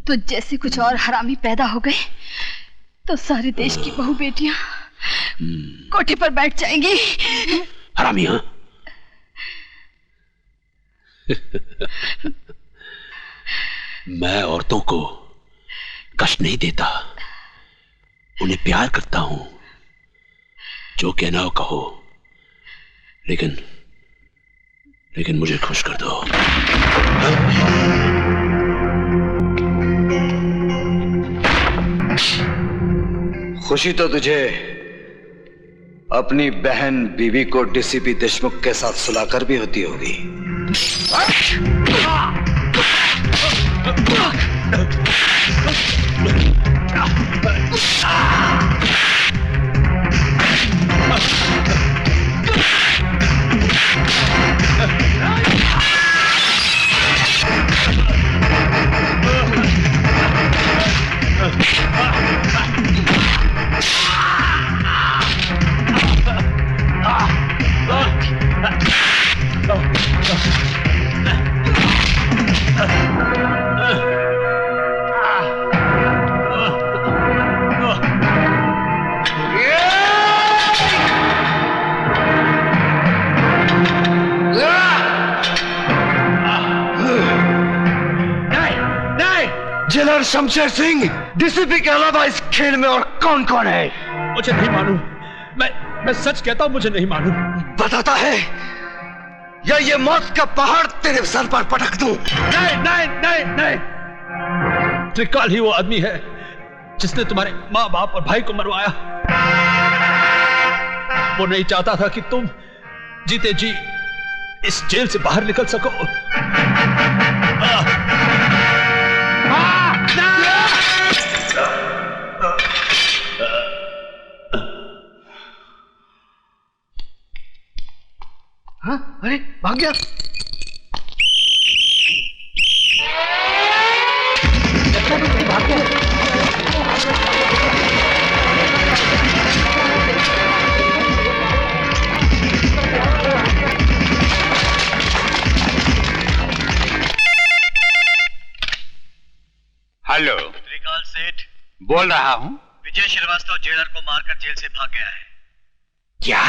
तो जैसे कुछ और हरामी पैदा हो गए तो सारे देश की बहू बेटियां कोठे पर बैठ जाएंगी। हरामी? हाँ? मैं औरतों को कष्ट नहीं देता, उन्हें प्यार करता हूं। जो कहना हो कहो, लेकिन मुझे खुश कर दो। खुशी तो तुझे अपनी बहन बीवी को डीसीपी देशमुख के साथ सुलाकर भी होती होगी। जेलर शमशेर सिंह, डीसीपी के अलावा इस खेल में और कौन कौन है? मुझे नहीं मालूम। मैं सच कहता हूं, मुझे नहीं मालूम। बताता है या ये मौत का पहाड़ तेरे सर पर पटक दूं? नहीं। त्रिकाल ही वो आदमी है जिसने तुम्हारे माँ बाप और भाई को मरवाया। वो नहीं चाहता था कि तुम जीते जी इस जेल से बाहर निकल सको। हाँ? अरे भाग गया। भाग गया। हेलो, त्रिकाल सेठ बोल रहा हूं। विजय श्रीवास्तव जेलर को मारकर जेल से भाग गया है। क्या?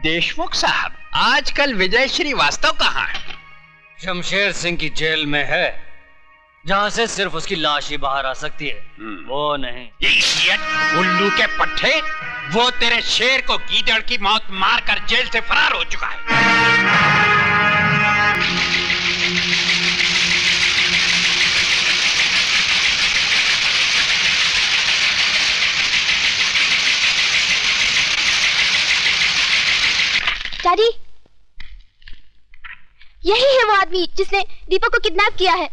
देशमुख साहब, आजकल विजय श्रीवास्तव कहाँ है? शमशेर सिंह की जेल में है, जहां से सिर्फ उसकी लाश ही बाहर आ सकती है। वो नहीं। इडियट, उल्लू के पट्टे, वो तेरे शेर को गीदड़ की मौत मारकर जेल से फरार हो चुका है। डैडी, यही है वो आदमी जिसने दीपक को किडनैप किया है।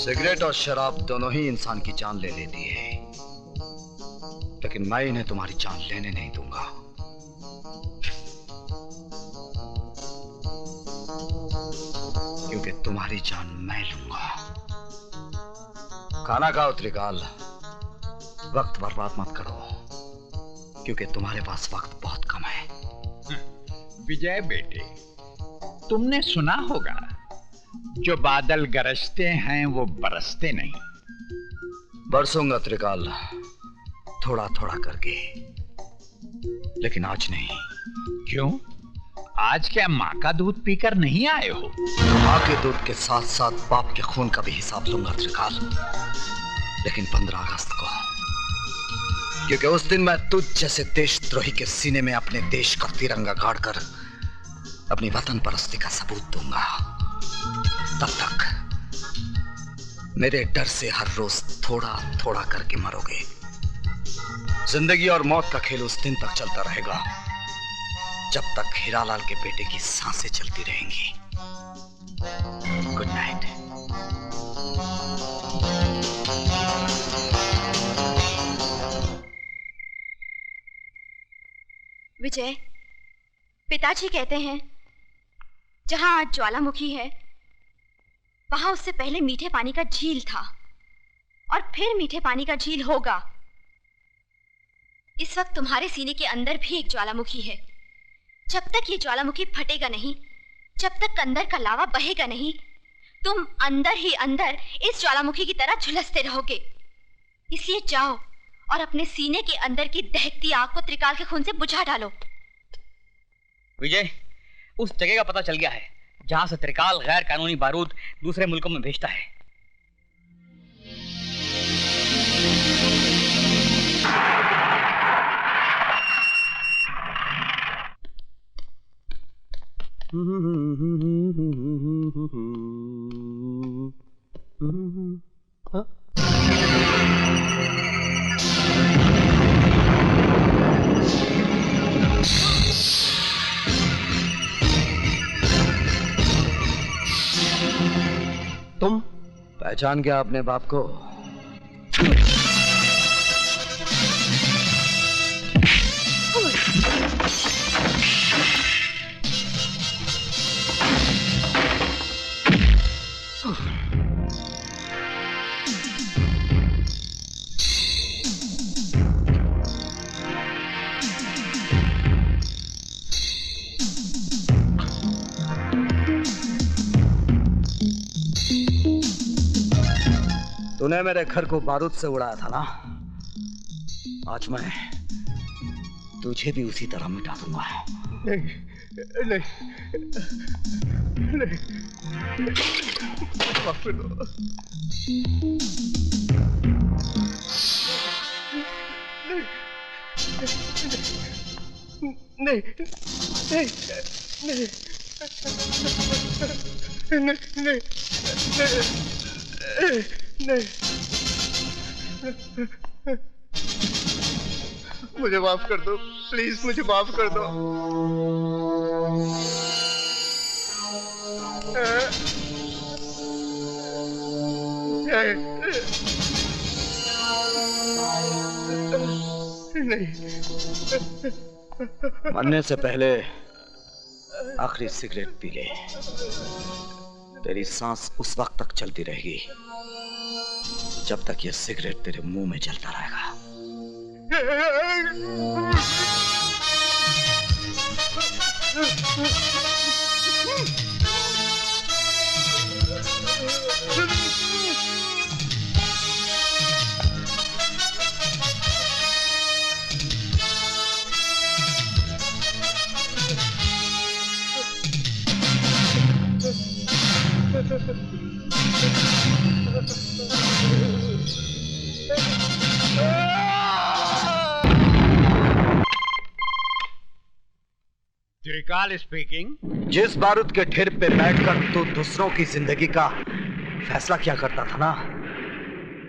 सिगरेट और शराब दोनों ही इंसान की जान ले लेती है, लेकिन मैं इन्हें तुम्हारी जान लेने नहीं दूंगा। क्योंकि तुम्हारी जान मैं लूंगा। खाना खाओ त्रिकाल, वक्त बर्बाद मत करो, क्योंकि तुम्हारे पास वक्त बहुत कम है। विजय बेटे, तुमने सुना होगा, जो बादल गरजते हैं वो बरसते नहीं। बरसूंगा त्रिकाल, थोड़ा थोड़ा करके, लेकिन आज नहीं। क्यों? आज क्या माँ का दूध पीकर नहीं आए हो? माँ के दूध के साथ साथ बाप के खून का भी हिसाब लूंगा त्रिकाल, लेकिन 15 अगस्त को, क्योंकि उस दिन मैं तुझ जैसे देशद्रोही के सीने में अपने देश का तिरंगा गाड़कर अपनी वतन परस्ती का सबूत दूंगा। तब तक मेरे डर से हर रोज थोड़ा थोड़ा करके मरोगे। जिंदगी और मौत का खेल उस दिन तक चलता रहेगा जब तक हीरालाल के बेटे की सांसें चलती रहेंगी। Good night. विजय, पिताजी कहते हैं जहां आज ज्वालामुखी है वहां उससे पहले मीठे पानी का झील था और फिर मीठे पानी का झील होगा। इस वक्त तुम्हारे सीने के अंदर भी एक ज्वालामुखी है। जब तक ये ज्वालामुखी फटेगा नहीं, जब तक अंदर का लावा बहेगा नहीं, तुम अंदर ही अंदर इस ज्वालामुखी की तरह झुलसते रहोगे। इसलिए जाओ और अपने सीने के अंदर की दहकती आग को त्रिकाल के खून से बुझा डालो। विजय, उस जगह का पता चल गया है जहां से त्रिकाल गैर कानूनी बारूद दूसरे मुल्कों में भेजता है। तुम पहचान गया अपने बाप को? तूने मेरे घर को बारूद से उड़ाया था ना, आज मैं तुझे भी उसी तरह मिटा दूंगा। नहीं, नहीं, नहीं, माफ कर दो। नहीं, नहीं, नहीं, नहीं, नहीं, नहीं, मुझे माफ कर दो, प्लीज मुझे माफ कर दो। नहीं, मरने से पहले आखिरी सिगरेट पी ले। तेरी सांस उस वक्त तक चलती रहेगी जब तक ये सिगरेट तेरे मुंह में जलता रहेगा। त्रिकाल स्पीकिंग। जिस बारूद के ढेर पे बैठकर तू दूसरों की जिंदगी का फैसला किया करता था ना,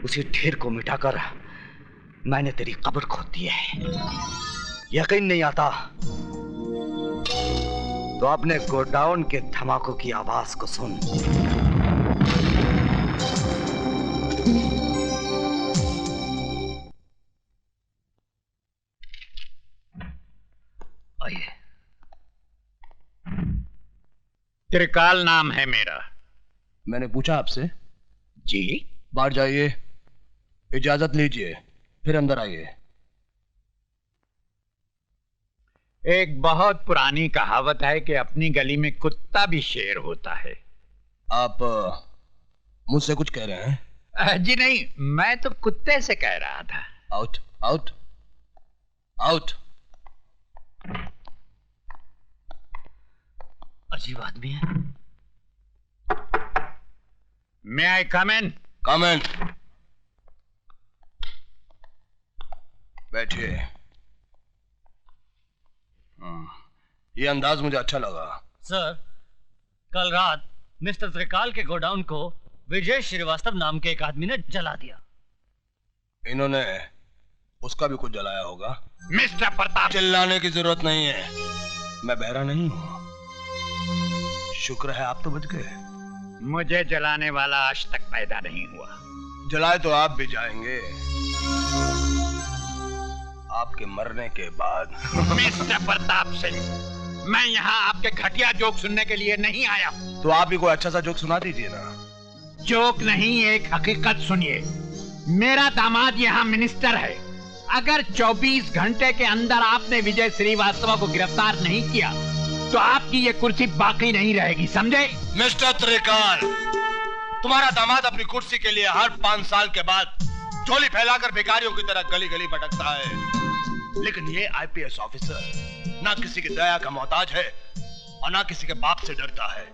उसी ढेर को मिटाकर मैंने तेरी कब्र खोद दी है। यकीन नहीं आता तो अपने गोडाउन के धमाकों की आवाज को सुन। आइए। त्रिकाल नाम है मेरा। मैंने पूछा आपसे। जी। बाहर जाइए, इजाजत लीजिए, फिर अंदर आइए। एक बहुत पुरानी कहावत है कि अपनी गली में कुत्ता भी शेर होता है। आप मुझसे कुछ कह रहे हैं? जी नहीं, मैं तो कुत्ते से कह रहा था। Out, out, out. अजीब आदमी है। May I come in? कम इन। बैठिए। ये अंदाज मुझे अच्छा लगा। सर, कल रात मिस्टर त्रिकाल के गोडाउन को विजय श्रीवास्तव नाम के एक आदमी ने जला दिया। इन्होंने उसका भी कुछ जलाया होगा। मिस्टर प्रताप, चिल्लाने की जरूरत नहीं है, मैं बहरा नहीं हूं। शुक्र है आप तो बच गए। मुझे जलाने वाला आज तक पैदा नहीं हुआ। जलाए तो आप भी जाएंगे, आपके मरने के बाद। मिस्टर प्रताप सिंह, मैं यहाँ आपके घटिया जोक सुनने के लिए नहीं आया हूँ। तो आप भी कोई अच्छा सा जोक सुना दीजिए ना। जोक नहीं, एक हकीकत सुनिए। मेरा दामाद यहाँ मिनिस्टर है। अगर 24 घंटे के अंदर आपने विजय श्रीवास्तव को गिरफ्तार नहीं किया तो आपकी ये कुर्सी बाकी नहीं रहेगी, समझे? मिस्टर त्रिकाल, तुम्हारा दामाद अपनी कुर्सी के लिए हर 5 साल के बाद झोली फैलाकर भिखारियों की तरह गली गली भटकता है, लेकिन ये आईपीएस ऑफिसर ना किसी की दया का मोहताज है और ना किसी के बाप से डरता है।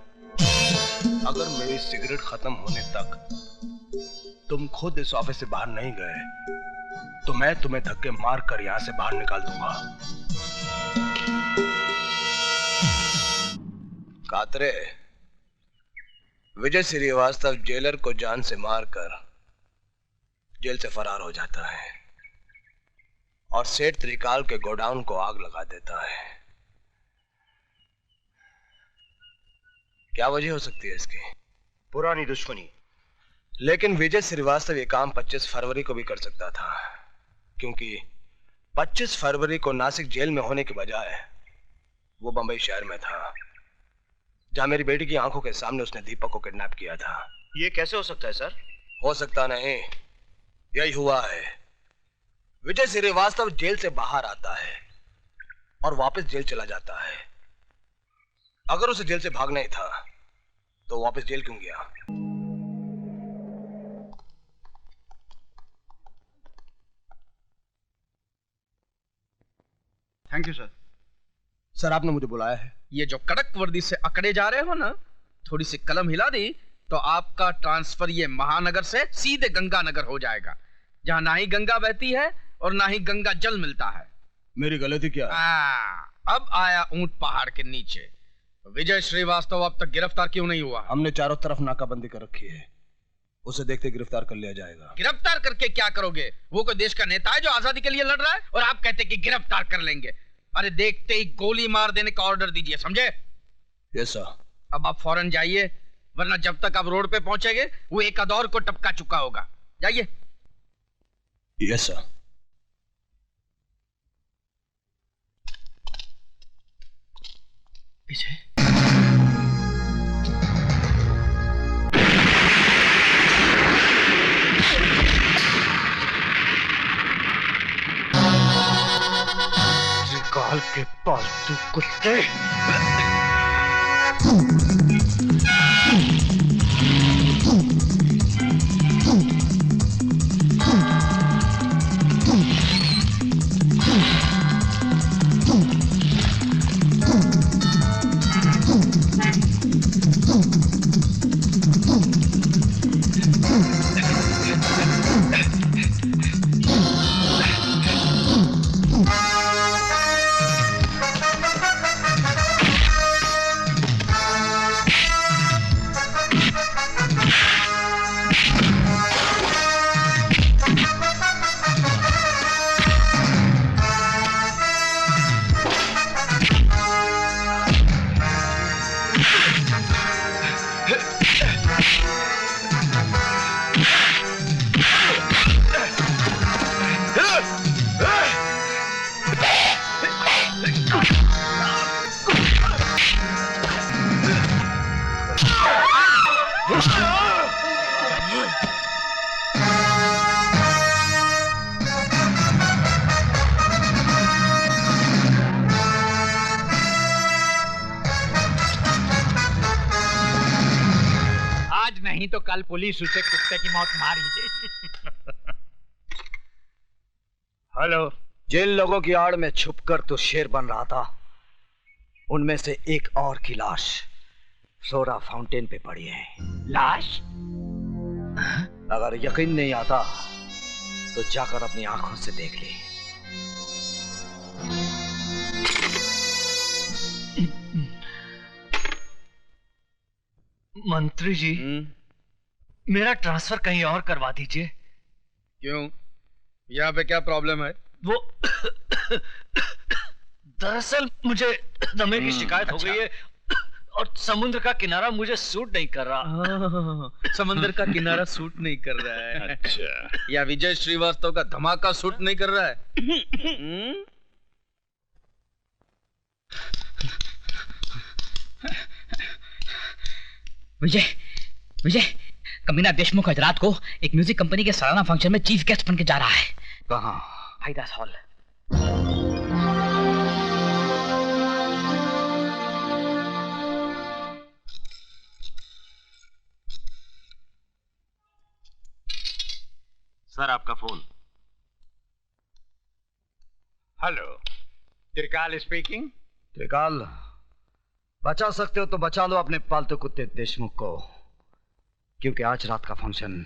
अगर मेरी सिगरेट खत्म होने तक तुम खुद इस ऑफिस से बाहर नहीं गए तो मैं तुम्हें धक्के मारकर यहां से बाहर निकाल दूंगा। कातरे, विजय श्रीवास्तव जेलर को जान से मारकर जेल से फरार हो जाता है और सेठ त्रिकाल के गोडाउन को आग लगा देता है। क्या वजह हो सकती है इसकी? पुरानी दुश्मनी। लेकिन विजय श्रीवास्तव ये काम 25 फरवरी को भी कर सकता था, क्योंकि 25 फरवरी को नासिक जेल में होने के बजाय वो बंबई शहर में था, जहां मेरी बेटी की आंखों के सामने उसने दीपक को किडनैप किया था। ये कैसे हो सकता है सर? हो सकता नहीं, यही हुआ है। विजय श्रीवास्तव जेल से बाहर आता है और वापस जेल चला जाता है। अगर उसे जेल से भागना ही था तो वापस जेल क्यों गया? Thank you sir. सर, आपने मुझे बुलाया है। ये जो कड़क वर्दी से अकड़े जा रहे हो ना, थोड़ी सी कलम हिला दी तो आपका ट्रांसफर ये महानगर से सीधे गंगानगर हो जाएगा, जहां ना ही गंगा बहती है और ना ही गंगा जल मिलता है। मेरी गलती क्या है? अब आया ऊंट पहाड़ के नीचे। विजय श्रीवास्तव अब तक गिरफ्तार क्यों नहीं हुआ? हमने चारों तरफ नाकाबंदी कर रखी है, उसे देखते गिरफ्तार कर लिया जाएगा। गिरफ्तार करके क्या करोगे? वो कोई देश का नेता है जो आजादी के लिए लड़ रहा है और आप कहते कि गिरफ्तार कर लेंगे? अरे देखते ही गोली मार देने का ऑर्डर दीजिए, समझे? Yes sir. अब आप फौरन जाइए, वरना जब तक आप रोड पे पहुंचेंगे वो एक अदौर को टपका चुका होगा। जाइए। Yes sir. पीछे। त्रिकाल के पालतू कुत्ते। नहीं तो कल पुलिस उसे कुत्ते की मौत मार ही देगी। हेलो। जिन लोगों की आड़ में छुपकर तो शेर बन रहा था, उनमें से एक और की लाश फ्लोरा फाउंटेन पे पड़ी है। लाश? अगर यकीन नहीं आता तो जाकर अपनी आंखों से देख ले। मंत्री जी, मेरा ट्रांसफर कहीं और करवा दीजिए। क्यों? यहाँ पे क्या प्रॉब्लम है? वो दरअसल मुझे दमे की शिकायत हो गई है और समुद्र का किनारा मुझे सूट नहीं कर रहा। समंदर का किनारा सूट नहीं कर रहा है। अच्छा, या विजय श्रीवास्तव का धमाका सूट नहीं कर रहा है? विजय, विजय, कमीना देशमुख आज रात को एक म्यूजिक कंपनी के सालाना फंक्शन में चीफ गेस्ट बन के जा रहा है। कहाँ? हाईदास हॉल। सर आपका फोन। हेलो, त्रिकाल स्पीकिंग। त्रिकाल, बचा सकते हो तो बचा लो अपने पालतू कुत्ते देशमुख को, क्योंकि आज रात का फंक्शन